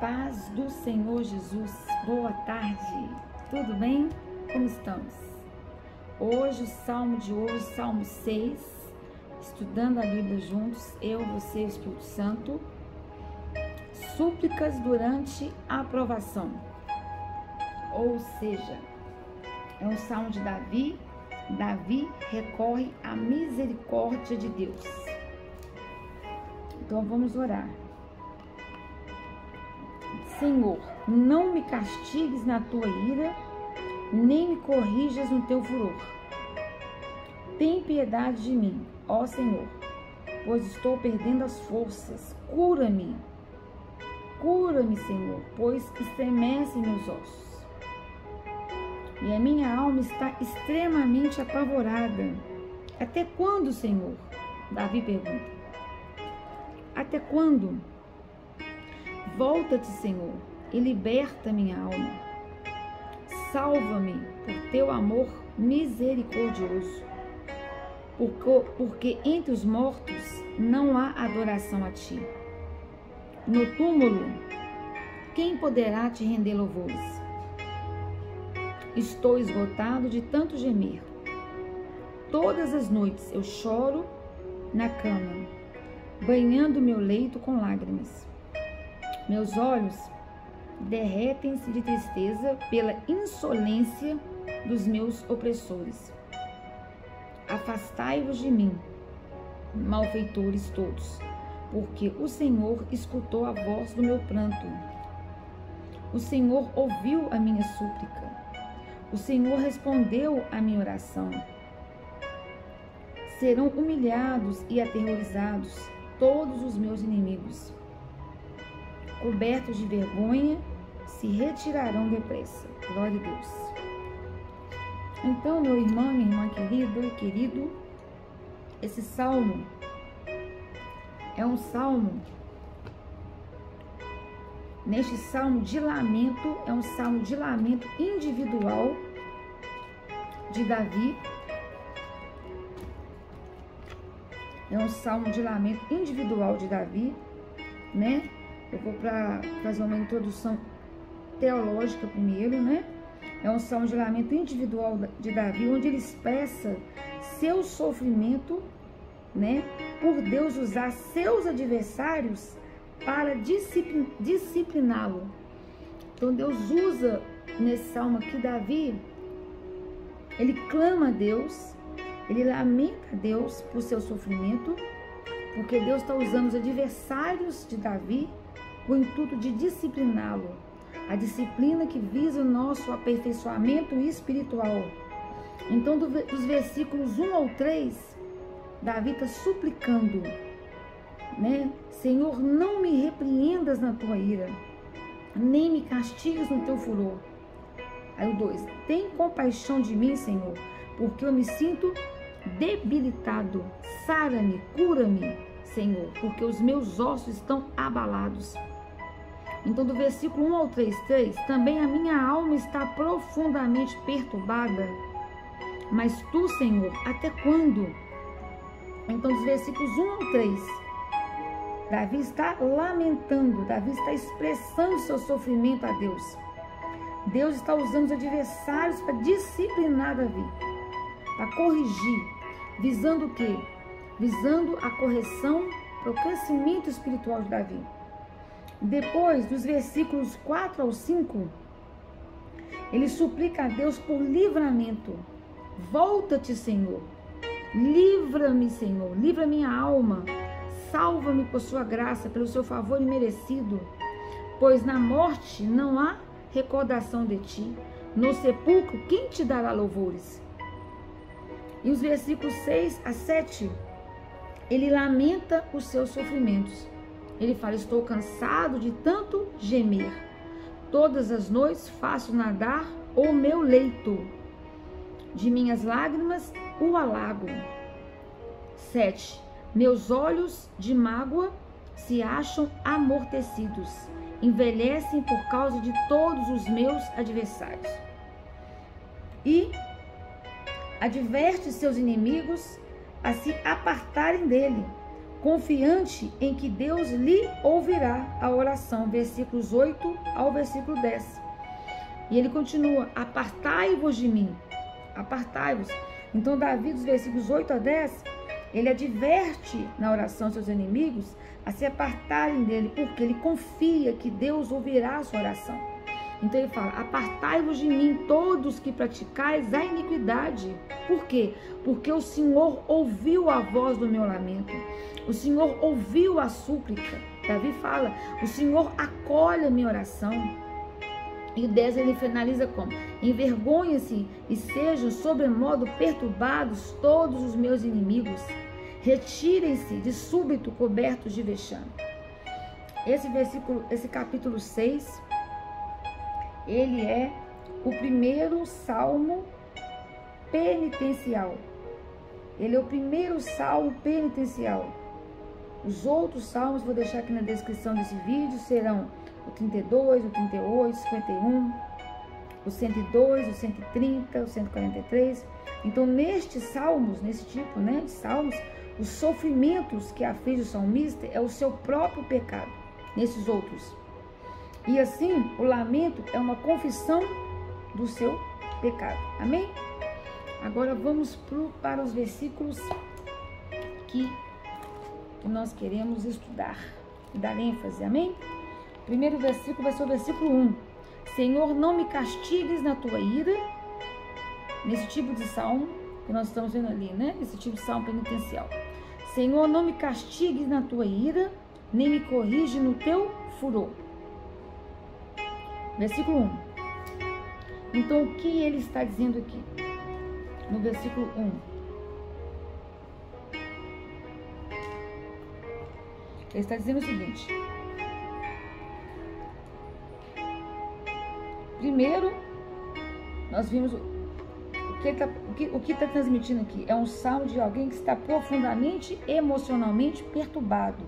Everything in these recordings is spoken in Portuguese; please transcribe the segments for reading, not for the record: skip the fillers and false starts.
paz do Senhor Jesus, boa tarde, tudo bem? Como estamos? Hoje o Salmo de hoje, Salmo 6, estudando a Bíblia juntos, eu, você e o Espírito Santo, súplicas durante a aprovação, ou seja, é um Salmo de Davi. Davi recorre à misericórdia de Deus. Então vamos orar. Senhor, não me castigues na tua ira, nem me corrijas no teu furor. Tem piedade de mim, ó Senhor, pois estou perdendo as forças. Cura-me, Senhor, pois estremecem meus ossos. E a minha alma está extremamente apavorada. Até quando, Senhor? Davi pergunta. Até quando? Volta-te, Senhor, e liberta minha alma. Salva-me por teu amor misericordioso. Porque entre os mortos não há adoração a ti. No túmulo, quem poderá te render louvores? Estou esgotado de tanto gemer. Todas as noites eu choro na cama, banhando meu leito com lágrimas. Meus olhos derretem-se de tristeza pela insolência dos meus opressores. Afastai-vos de mim, malfeitores todos, porque o Senhor escutou a voz do meu pranto. O Senhor ouviu a minha súplica. O Senhor respondeu à minha oração. Serão humilhados e aterrorizados todos os meus inimigos. Cobertos de vergonha, se retirarão depressa. Glória a Deus. Então, meu irmão, minha irmã querida e querido, esse salmo é um salmo, neste salmo de lamento, é um salmo de lamento individual de Davi. É um salmo de lamento individual de Davi, né? Eu vou para fazer uma introdução teológica primeiro, né? É um salmo de lamento individual de Davi, onde ele expressa seu sofrimento, né? Por Deus usar seus adversários para discipliná-lo. Então Deus usa nesse salmo aqui, Davi, ele clama a Deus, ele lamenta a Deus por seu sofrimento, porque Deus está usando os adversários de Davi com o intuito de discipliná-lo. A disciplina que visa o nosso aperfeiçoamento espiritual. Então, dos versículos 1 ao 3, Davi está suplicando, né? Senhor, não me repreendas na tua ira, nem me castigues no teu furor. Aí o 2, tem compaixão de mim, Senhor, porque eu me sinto debilitado. Sara-me, cura-me, Senhor, porque os meus ossos estão abalados. Então, do versículo 1 ao 3, também a minha alma está profundamente perturbada. Mas tu, Senhor, até quando? Então, dos versículos 1 ao 3, Davi está lamentando, Davi está expressando seu sofrimento a Deus. Deus está usando os adversários para disciplinar Davi, para corrigir, visando o quê? Visando a correção para o crescimento espiritual de Davi. Depois, dos versículos 4 ao 5, ele suplica a Deus por livramento. Volta-te, Senhor. Livra-me, Senhor. Livra minha alma. Salva-me por sua graça, pelo seu favor imerecido. Pois na morte não há recordação de ti. No sepulcro, quem te dará louvores? E os versículos 6 a 7, ele lamenta os seus sofrimentos. Ele fala, estou cansado de tanto gemer. Todas as noites faço nadar o meu leito. De minhas lágrimas o alago. 7. Meus olhos de mágoa se acham amortecidos. Envelhecem por causa de todos os meus adversários. E adverte seus inimigos a se apartarem dele, confiante em que Deus lhe ouvirá a oração, versículos 8 ao versículo 10. E ele continua: apartai-vos de mim, apartai-vos. Então Davi, dos versículos 8 a 10, ele adverte na oração seus inimigos a se apartarem dele, porque ele confia que Deus ouvirá a sua oração. Então ele fala: apartai-vos de mim, todos que praticais a iniquidade. Por quê? Porque o Senhor ouviu a voz do meu lamento. O Senhor ouviu a súplica. Davi fala: o Senhor acolhe a minha oração. E o 10 ele finaliza como: envergonhem-se e sejam sobremodo perturbados todos os meus inimigos. Retirem-se de súbito cobertos de vexame. Esse capítulo 6, ele é o primeiro salmo penitencial. Ele é o primeiro salmo penitencial. Os outros salmos, vou deixar aqui na descrição desse vídeo, serão o 32, o 38, o 51, o 102, o 130, o 143. Então, nestes salmos, nesse tipo, de salmos, os sofrimentos que aflige o salmista é o seu próprio pecado, nesses outros. E assim, o lamento é uma confissão do seu pecado. Amém? Agora vamos para os versículos que nós queremos estudar e dar ênfase. Amém? O primeiro versículo vai ser o versículo 1. Senhor, não me castigues na tua ira. Nesse tipo de salmo que nós estamos vendo ali, esse tipo de salmo penitencial. Senhor, não me castigues na tua ira, nem me corrige no teu furor. Versículo 1. Então, o que ele está dizendo aqui? No versículo 1. Ele está dizendo o seguinte: primeiro, nós vimos o que está transmitindo aqui é um salmo de alguém que está profundamente emocionalmente perturbado.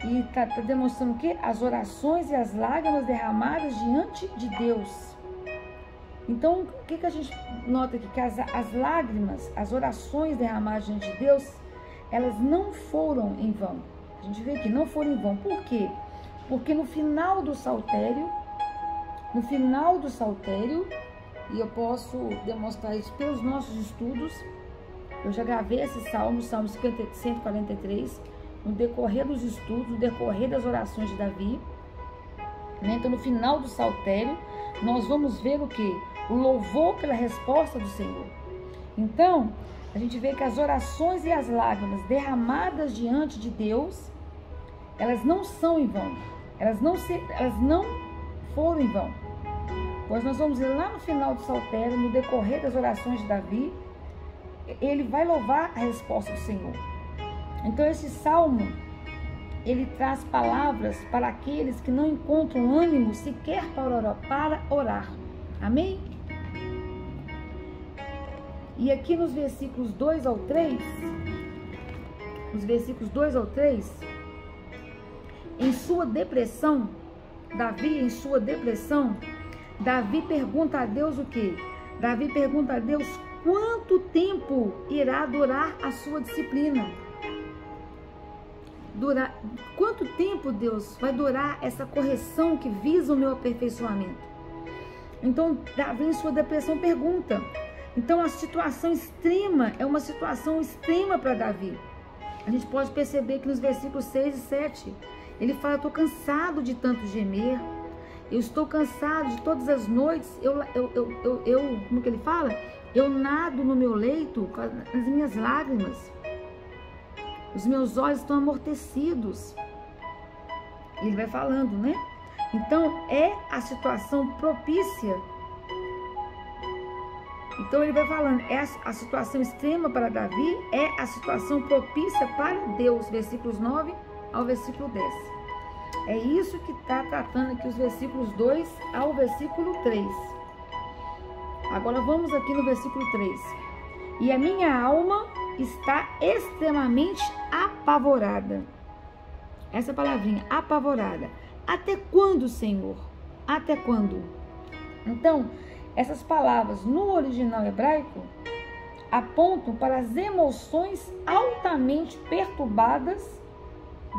E está demonstrando o quê? As orações e as lágrimas derramadas diante de Deus. Então, o que a gente nota aqui? Que as lágrimas, as orações derramadas diante de Deus, elas não foram em vão. A gente vê que não foram em vão. Por quê? Porque no final do saltério, e eu posso demonstrar isso pelos nossos estudos, eu já gravei esse salmo, Salmo 143, no decorrer dos estudos, no decorrer das orações de Davi, Então, no final do saltério, nós vamos ver o quê? O louvor pela resposta do Senhor. Então, a gente vê que as orações e as lágrimas derramadas diante de Deus, elas não são em vão. Elas não foram em vão. Pois nós vamos ver lá no final do saltério, no decorrer das orações de Davi, ele vai louvar a resposta do Senhor. Então, esse salmo, ele traz palavras para aqueles que não encontram ânimo sequer para orar. Amém? E aqui nos versículos 2 ao 3, em sua depressão, Davi pergunta a Deus o quê? Davi pergunta a Deus quanto tempo irá durar a sua disciplina. Quanto tempo, Deus, vai durar essa correção que visa o meu aperfeiçoamento? Então, Davi, em sua depressão, pergunta. Então, a situação extrema é uma situação extrema para Davi. A gente pode perceber que nos versículos 6 e 7, ele fala: estou cansado de tanto gemer, eu estou cansado de todas as noites, como que ele fala? Eu nado no meu leito com as minhas lágrimas, os meus olhos estão amortecidos. Ele vai falando, né? Então, é a situação propícia. Então, ele vai falando, é a situação extrema para Davi, é a situação propícia para Deus. Versículos 9 ao versículo 10. É isso que está tratando aqui os versículos 2 ao versículo 3. Agora, vamos aqui no versículo 3. E a minha alma está extremamente apavorada. Essa palavrinha, apavorada. Até quando, Senhor? Até quando? Então, essas palavras no original hebraico, apontam para as emoções altamente perturbadas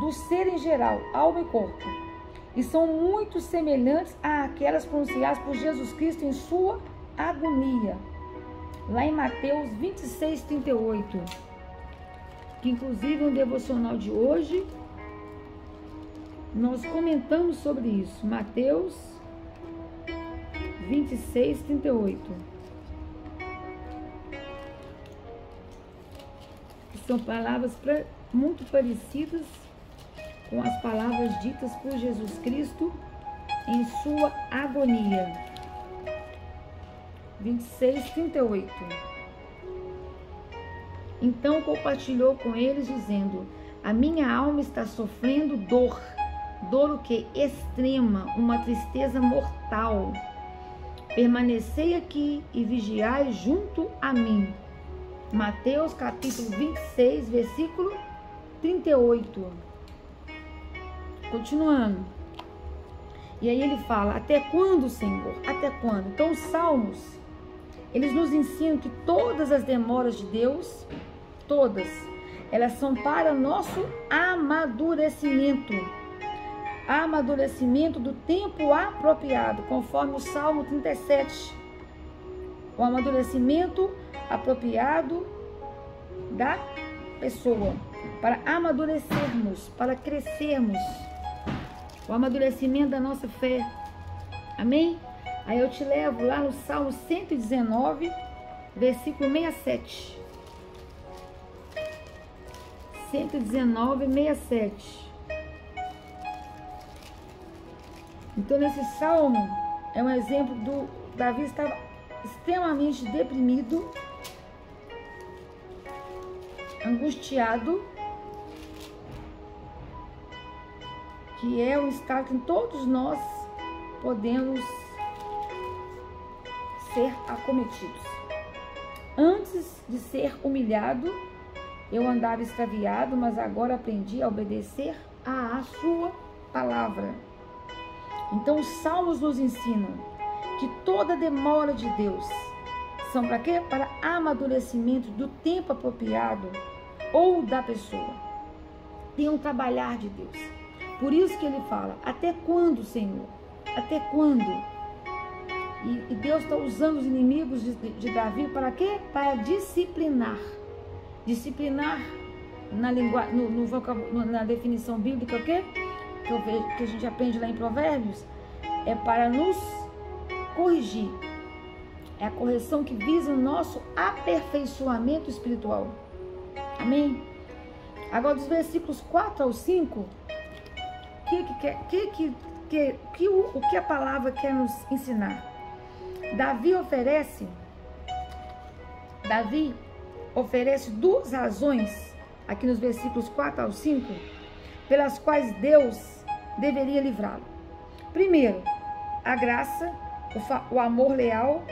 do ser em geral, alma e corpo, e são muito semelhantes àquelas pronunciadas por Jesus Cristo em sua agonia, lá em Mateus 26, 38, que inclusive no devocional de hoje nós comentamos sobre isso. Mateus 26, 38. Que são palavras muito parecidas com as palavras ditas por Jesus Cristo em sua agonia. 26, 38. Então compartilhou com eles, dizendo: a minha alma está sofrendo dor. Dor o que? Extrema, uma tristeza mortal. Permanecei aqui e vigiai junto a mim. Mateus capítulo 26, versículo 38. Continuando. E aí ele fala: até quando, Senhor? Até quando? Então os salmos, eles nos ensinam que todas as demoras de Deus, todas, elas são para nosso amadurecimento. Amadurecimento do tempo apropriado, conforme o Salmo 37. O amadurecimento apropriado da pessoa, para amadurecermos, para crescermos. O amadurecimento da nossa fé. Amém? Aí eu te levo lá no Salmo 119, versículo 67. 119, 67. Então, nesse salmo, é um exemplo do Davi estava extremamente deprimido, angustiado, que é um estado que todos nós podemos ser acometidos. Antes de ser humilhado, eu andava extraviado, mas agora aprendi a obedecer à sua palavra. Então os salmos nos ensinam que toda demora de Deus são para quê? Para amadurecimento do tempo apropriado ou da pessoa. Tem um trabalhar de Deus. Por isso que ele fala: até quando, Senhor? Até quando? E Deus está usando os inimigos de Davi para quê? Para disciplinar. Disciplinar na na definição bíblica, o quê? Que a gente aprende lá em Provérbios, é para nos corrigir. É a correção que visa o nosso aperfeiçoamento espiritual. Amém? Agora, dos versículos 4 ao 5, o que a palavra quer nos ensinar? Davi oferece duas razões, aqui nos versículos 4 ao 5, pelas quais Deus deveria livrá-lo. Primeiro, a graça, o amor leal,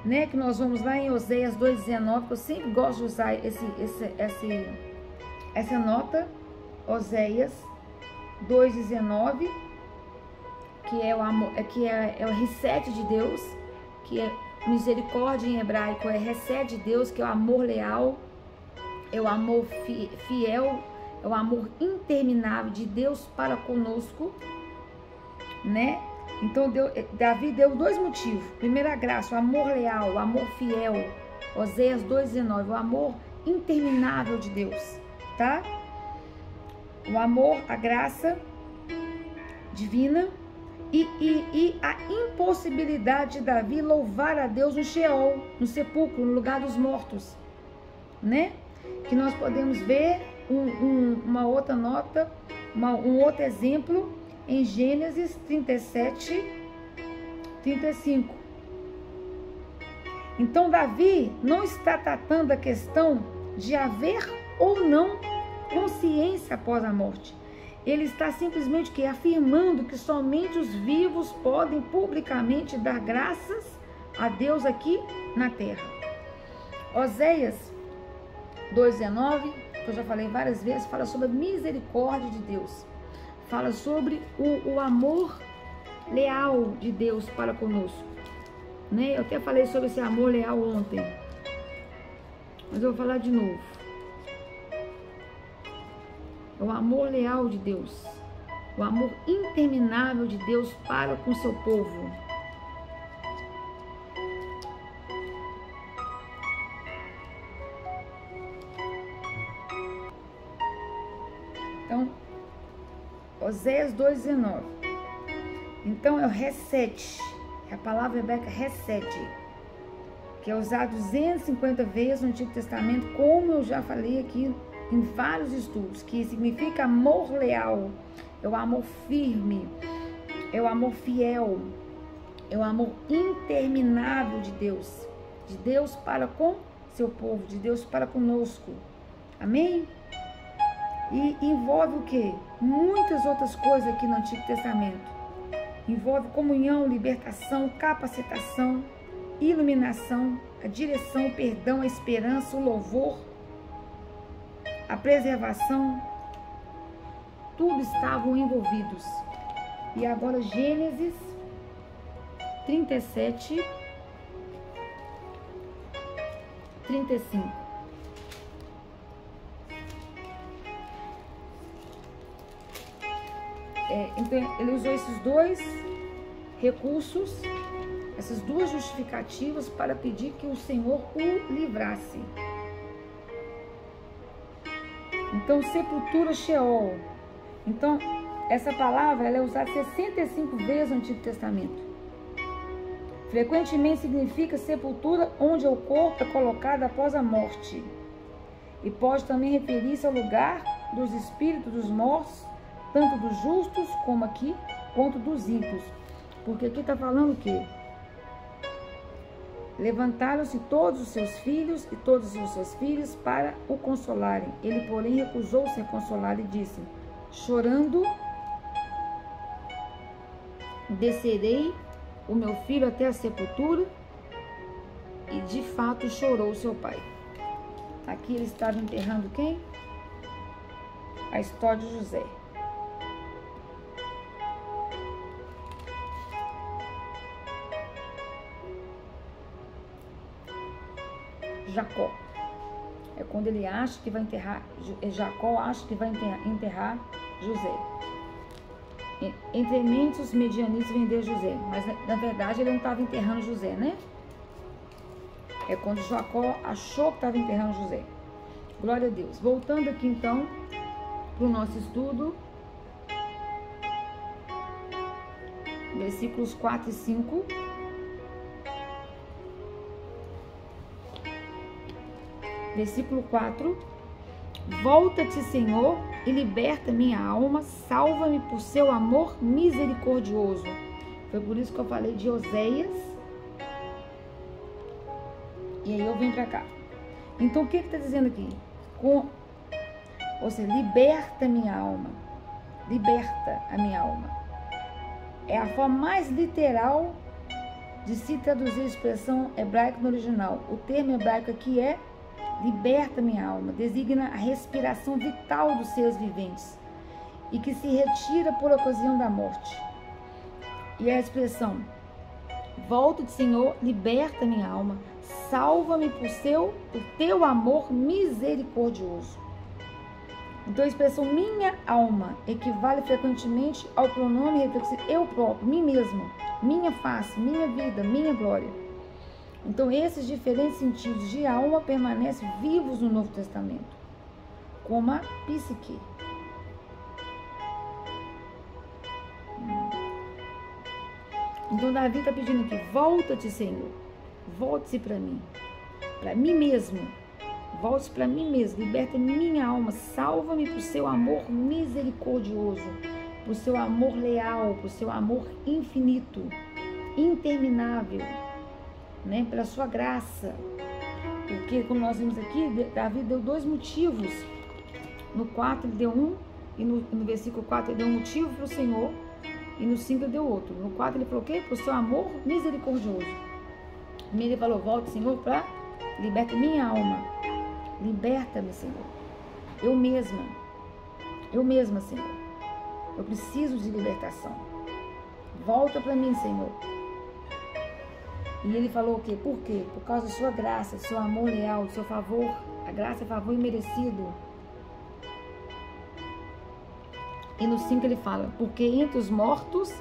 né, que nós vamos lá em Oséias 2,19, que eu sempre gosto de usar essa nota, Oséias 2,19, que é o amor, é o reset de Deus, que é misericórdia em hebraico, é reset de Deus, que é o amor leal, é o amor fiel, é o amor interminável de Deus para conosco, né? Então Davi deu dois motivos. Primeiro, a graça, o amor leal, o amor fiel. Oséias 2,19, o amor interminável de Deus, tá? O amor, a graça divina e a impossibilidade de Davi louvar a Deus no Sheol, no sepulcro, no lugar dos mortos, né? Que nós podemos ver uma outra nota, um outro exemplo em Gênesis 37, 35. Então Davi não está tratando a questão de haver ou não consciência após a morte. Ele está simplesmente afirmando que somente os vivos podem publicamente dar graças a Deus aqui na terra. Oséias 2,19, que eu já falei várias vezes, fala sobre a misericórdia de Deus. Fala sobre o amor leal de Deus para conosco, né? Eu até falei sobre esse amor leal ontem. Mas eu vou falar de novo. É o amor leal de Deus. O amor interminável de Deus para com seu povo. Então, Oséias 2,19. Então é o reset. A palavra hebraica reset, que é usado 250 vezes no Antigo Testamento, como eu já falei aqui em vários estudos, que significa amor leal, é o amor firme, é o amor fiel, é o amor interminável de Deus para com seu povo, de Deus para conosco. Amém? E envolve o quê? Muitas outras coisas aqui no Antigo Testamento. Envolve comunhão, libertação, capacitação, iluminação, a direção, o perdão, a esperança, o louvor, a preservação. Tudo estavam envolvidos. E agora Gênesis 37, 35. Então ele usou esses dois recursos, essas duas justificativas para pedir que o Senhor o livrasse. Então, sepultura Sheol. Então, essa palavra ela é usada 65 vezes no Antigo Testamento. Frequentemente significa sepultura onde o corpo é colocado após a morte. E pode também referir-se ao lugar dos espíritos dos mortos, tanto dos justos como aqui, quanto dos ímpios. Porque aqui está falando o quê? Levantaram-se todos os seus filhos e todas as suas filhas para o consolarem. Ele, porém, recusou-se a consolar e disse: chorando, descerei o meu filho até a sepultura. E de fato chorou seu pai. Aqui ele estava enterrando quem? A história de José. Jacó. É quando ele acha que vai enterrar, Jacó acha que vai enterrar José. Entre mentes os medianitas venderam José, mas na verdade ele não estava enterrando José, né? É quando Jacó achou que estava enterrando José. Glória a Deus. Voltando aqui então para o nosso estudo, versículos 4 e 5. Versículo 4. Volta-te, Senhor, e liberta minha alma, salva-me por seu amor misericordioso. Foi por isso que eu falei de Oséias. E aí eu venho para cá. Então o que está dizendo aqui? Ou seja, liberta minha alma. Liberta a minha alma. É a forma mais literal de se traduzir a expressão hebraica no original. O termo hebraico aqui é liberta minha alma, designa a respiração vital dos seres viventes e que se retira por ocasião da morte. E a expressão volta-te, Senhor, liberta minha alma, salva-me por teu amor misericordioso. Então a expressão minha alma equivale frequentemente ao pronome reflexivo eu próprio, mim mesmo, minha face, minha vida, minha glória. Então, esses diferentes sentidos de alma permanecem vivos no Novo Testamento, como a psique. Então, Davi está pedindo aqui, volta-te, Senhor, volte-se para mim mesmo, volte-se para mim mesmo, liberta minha alma, salva-me por seu amor misericordioso, por seu amor leal, por seu amor infinito, interminável. Né, pela sua graça, porque como nós vimos aqui, Davi deu dois motivos. No 4 ele deu um, e no versículo 4 ele deu um motivo para o Senhor, e no 5 ele deu outro. No 4 ele falou o quê? Por seu amor misericordioso. Ele falou, volte, Senhor, para liberta minha alma, liberta-me, Senhor, eu mesma, Senhor, eu preciso de libertação, volta para mim, Senhor. E ele falou o quê? Por quê? Por causa da sua graça, do seu amor leal, do seu favor A graça é favor imerecido. E no 5 ele fala, porque entre os mortos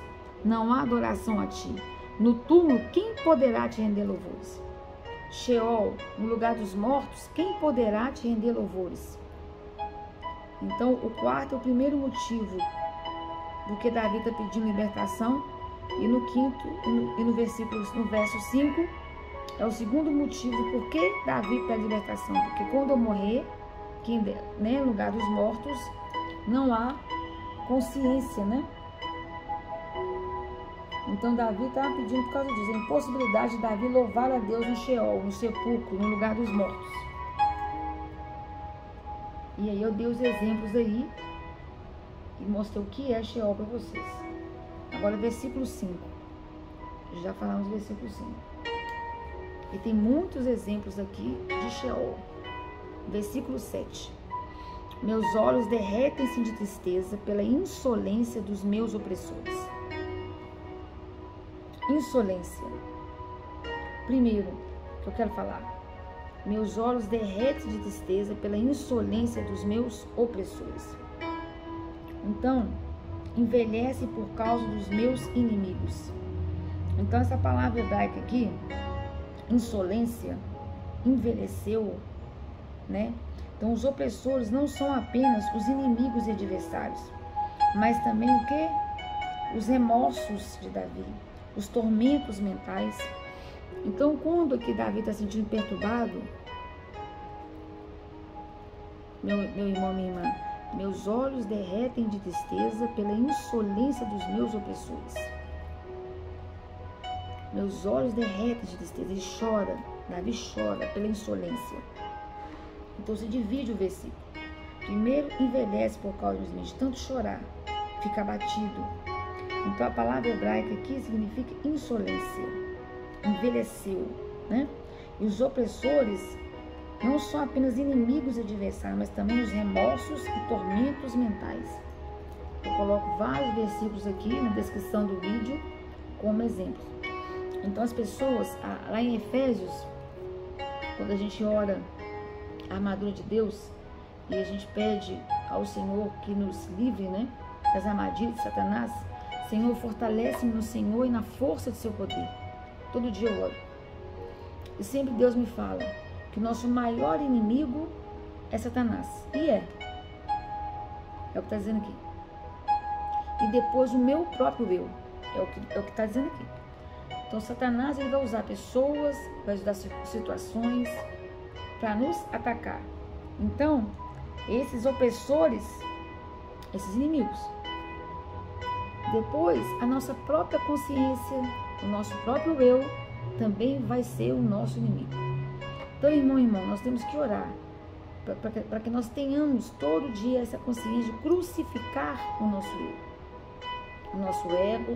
não há adoração a ti. No túmulo, quem poderá te render louvores? Sheol, no lugar dos mortos, quem poderá te render louvores? Então, o quarto é o primeiro motivo do que Davi está pedindo libertação. E no quinto, no verso 5, é o segundo motivo por que Davi pede libertação. Porque quando eu morrer, no lugar dos mortos, não há consciência, né? Então Davi estava pedindo por causa disso, a impossibilidade de Davi louvar a Deus no Sheol, no sepulcro, no lugar dos mortos. E aí eu dei os exemplos aí e mostrei o que é Sheol para vocês. Agora versículo 5. Já falamos do versículo 5. E tem muitos exemplos aqui de Sheol. Versículo 7. Meus olhos derretem-se de tristeza pela insolência dos meus opressores. Insolência. Primeiro, que eu quero falar. Meus olhos derretem-se de tristeza pela insolência dos meus opressores. Então, envelhece por causa dos meus inimigos. Então, essa palavra hebraica aqui, insolência, envelheceu, né? Então, os opressores não são apenas os inimigos e adversários, mas também o quê? Os remorsos de Davi, os tormentos mentais. Então, quando aqui Davi está se sentindo perturbado, meu irmão, minha irmã, meus olhos derretem de tristeza pela insolência dos meus opressores. Meus olhos derretem de tristeza. Ele chora, Davi chora pela insolência. Então se divide o versículo. Primeiro, envelhece por causa de tanto chorar, fica abatido. Então a palavra hebraica aqui significa insolência. Envelheceu, né? E os opressores não são apenas inimigos e adversários, mas também os remorsos e tormentos mentais. Eu coloco vários versículos aqui na descrição do vídeo como exemplo. Então as pessoas, lá em Efésios, quando a gente ora a armadura de Deus e a gente pede ao Senhor que nos livre, né, das armadilhas de Satanás, Senhor, fortalece-me no Senhor e na força do seu poder. Todo dia eu oro. E sempre Deus me fala que o nosso maior inimigo é Satanás. E é. É o que está dizendo aqui. E depois o meu próprio eu. É o que está dizendo aqui. Então Satanás ele vai usar pessoas, vai usar situações para nos atacar. Então, esses opressores, esses inimigos. Depois, a nossa própria consciência, o nosso próprio eu, também vai ser o nosso inimigo. Então, irmão, nós temos que orar para que nós tenhamos todo dia essa consciência de crucificar o nosso eu, o nosso ego,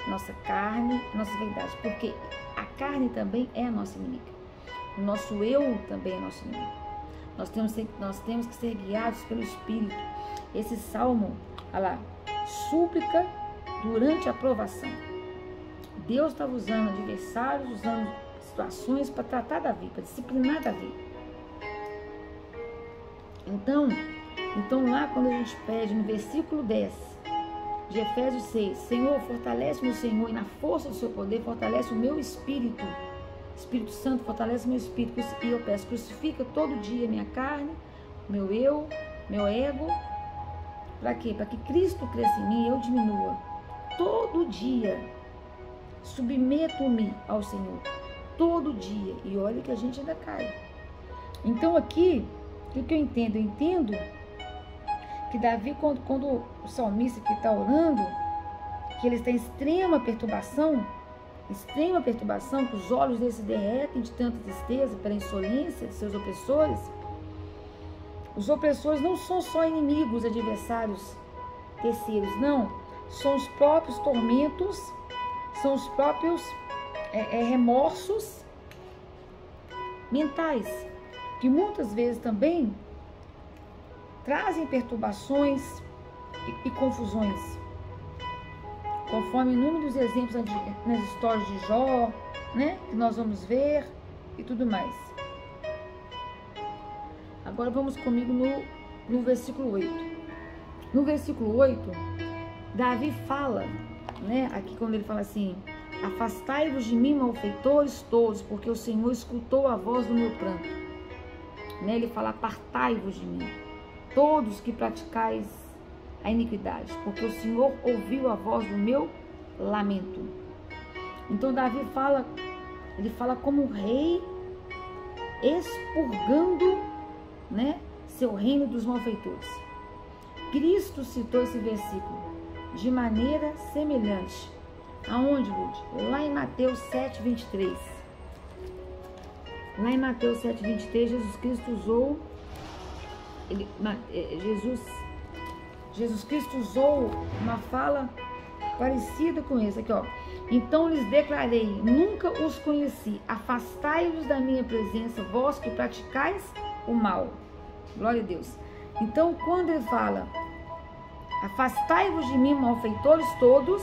nossa carne, nossa verdade, porque a carne também é a nossa inimiga. O nosso eu também é nosso inimigo. Nós temos que ser guiados pelo Espírito. Esse salmo, olha lá, súplica durante a provação. Deus estava usando adversários, usando situações para tratar Davi, para disciplinar Davi. Então lá quando a gente pede no versículo 10 de Efésios 6, Senhor, fortalece-me o Senhor e na força do seu poder, fortalece o meu espírito. Espírito Santo, fortalece meu espírito. E eu peço, crucifica todo dia minha carne, meu eu, meu ego. Para quê? Para que Cristo cresça em mim e eu diminua. Todo dia, submeto-me ao Senhor. Todo dia. E olha que a gente ainda cai. Então aqui, o que eu entendo? Eu entendo que Davi, quando o salmista que está orando, que ele está em extrema perturbação, que os olhos dele se derretem de tanta tristeza pela insolência de seus opressores. Os opressores não são só inimigos, adversários terceiros, não. São os próprios tormentos, são os próprios remorsos mentais, que muitas vezes também trazem perturbações e confusões. Conforme inúmeros exemplos nas histórias de Jó, né, que nós vamos ver e tudo mais. Agora vamos comigo no versículo 8. No versículo 8, Davi fala, né? Aqui quando ele fala assim: afastai-vos de mim, malfeitores todos, porque o Senhor escutou a voz do meu pranto. Né? Ele fala: apartai-vos de mim, todos que praticais a iniquidade, porque o Senhor ouviu a voz do meu lamento. Então Davi fala, ele fala como um rei expurgando, né, seu reino dos malfeitores. Cristo citou esse versículo de maneira semelhante. Aonde, Lud? Lá em Mateus 7:23. Lá em Mateus 7:23, Jesus Cristo usou, Jesus Cristo usou uma fala parecida com essa aqui, ó. Então lhes declarei: nunca os conheci. Afastai-vos da minha presença, vós que praticais o mal. Glória a Deus. Então, quando ele fala: afastai-vos de mim, malfeitores todos,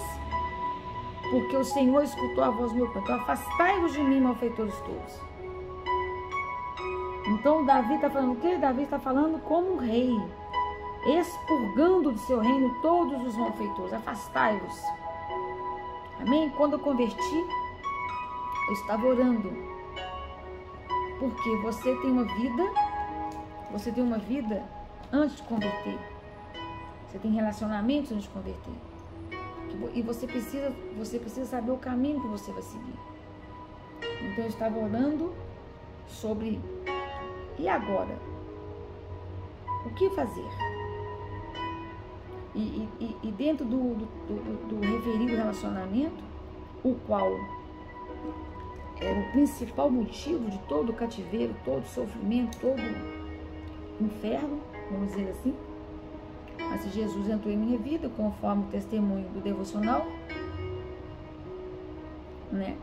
porque o Senhor escutou a voz do meu pranto. Então, afastai-vos de mim, malfeitores todos. Então, Davi está falando o quê? Davi está falando como um rei, expurgando do seu reino todos os malfeitores. Afastai-vos. Amém? Quando eu converti, eu estava orando. Porque você tem uma vida antes de converter. Você tem relacionamentos antes de converter. E você precisa saber o caminho que você vai seguir. Então eu estava orando sobre: e agora? O que fazer? E dentro do referido relacionamento, o qual era o principal motivo de todo o cativeiro, todo o sofrimento, todo o inferno, vamos dizer assim. Mas Jesus entrou em minha vida, conforme o testemunho do devocional, né?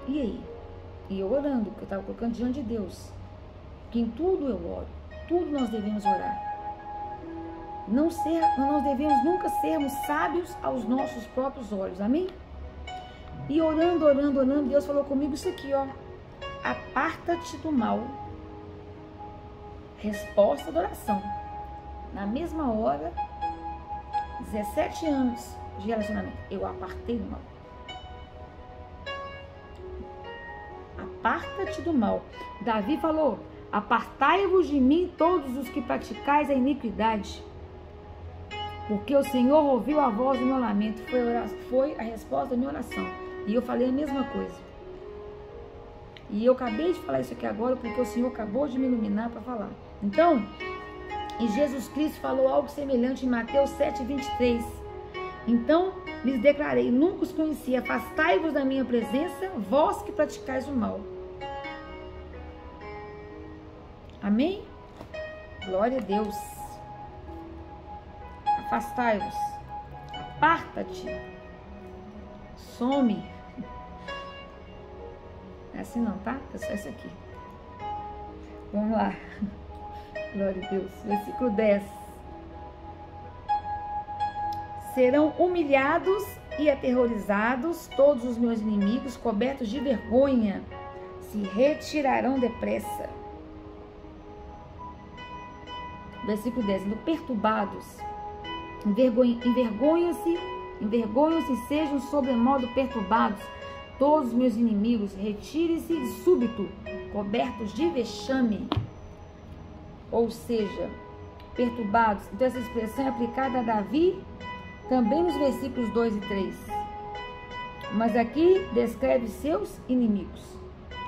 E aí? E eu orando, porque eu estava colocando diante de Deus, que em tudo eu oro, tudo nós devemos orar. Nós devemos nunca sermos sábios aos nossos próprios olhos, amém? E orando, Deus falou comigo isso aqui, ó: aparta-te do mal. Resposta da oração. Na mesma hora, 17 anos de relacionamento, eu apartei do mal. Aparta-te do mal. Davi falou: apartai-vos de mim todos os que praticais a iniquidade, porque o Senhor ouviu a voz do meu lamento. Foi a resposta da minha oração. E eu falei a mesma coisa. E eu acabei de falar isso aqui agora, porque o Senhor acabou de me iluminar para falar. Então, e Jesus Cristo falou algo semelhante em Mateus 7:23. Então lhes declarei: nunca os conheci. Afastai-vos da minha presença, vós que praticais o mal. Amém? Glória a Deus. Afastai-vos. Aparta-te. Some. É assim não, tá? É só isso aqui. Vamos lá. Glória a Deus. Versículo 10. Serão humilhados e aterrorizados todos os meus inimigos, cobertos de vergonha, se retirarão depressa. Versículo 10. Perturbados, envergonham-se e sejam sobremodo perturbados todos os meus inimigos, retirem-se de súbito, cobertos de vexame. Ou seja, perturbados. Então essa expressão é aplicada a Davi também nos versículos 2 e 3. Mas aqui descreve seus inimigos.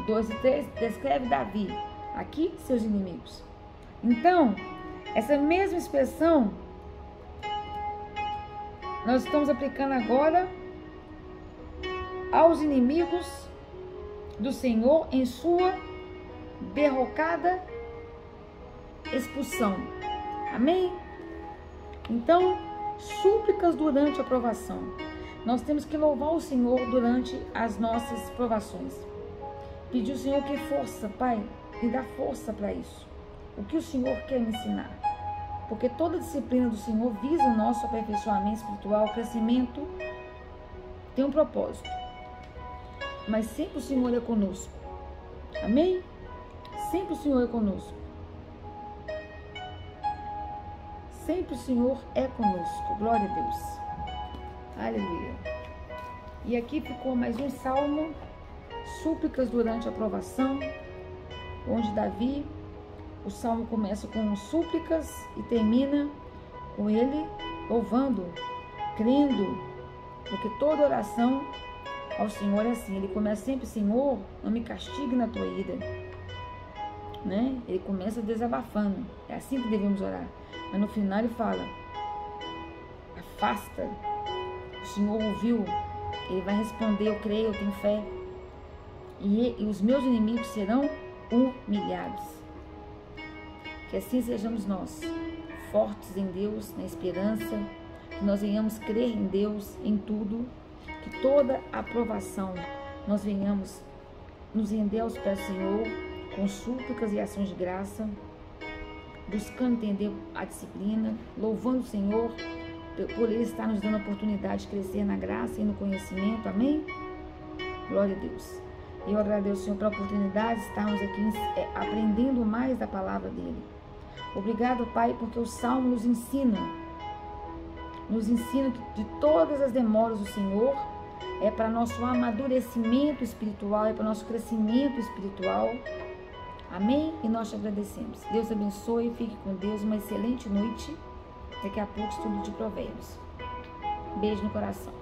2 e 3 descreve Davi. Aqui, seus inimigos. Então, essa mesma expressão nós estamos aplicando agora aos inimigos do Senhor em sua derrocada expulsão. Amém? Então, súplicas durante a provação. Nós temos que louvar o Senhor durante as nossas provações. Pedir ao Senhor que força, Pai, me dá força para isso. O que o Senhor quer me ensinar? Porque toda disciplina do Senhor visa o nosso aperfeiçoamento espiritual, o crescimento, tem um propósito. Mas sempre o Senhor é conosco. Amém? Sempre o Senhor é conosco. sempre o Senhor é conosco. Glória a Deus. Aleluia. E aqui ficou mais um salmo, súplicas durante a provação, onde Davi, o salmo começa com súplicas e termina com ele louvando, crendo, porque toda oração ao Senhor é assim, ele começa sempre: Senhor, não me castigue na tua ira, né? Ele começa desabafando, é assim que devemos orar, mas no final ele fala: afasta, o Senhor ouviu, ele vai responder: eu creio, eu tenho fé, e os meus inimigos serão humilhados. Que assim sejamos nós, fortes em Deus, na esperança, que nós venhamos crer em Deus em tudo, que toda aprovação nós venhamos nos render aos pés do Senhor, com súplicas e ações de graça, buscando entender a disciplina, louvando o Senhor por Ele estar nos dando a oportunidade de crescer na graça e no conhecimento. Amém? Glória a Deus. Eu agradeço, Senhor, pela oportunidade de estarmos aqui aprendendo mais da palavra dEle. Obrigado, Pai, porque o Salmo nos ensina que de todas as demoras do Senhor é para nosso amadurecimento espiritual, é para nosso crescimento espiritual. Amém? E nós te agradecemos. Deus abençoe, fique com Deus, uma excelente noite. Daqui a pouco, estudo de Provérbios. Beijo no coração.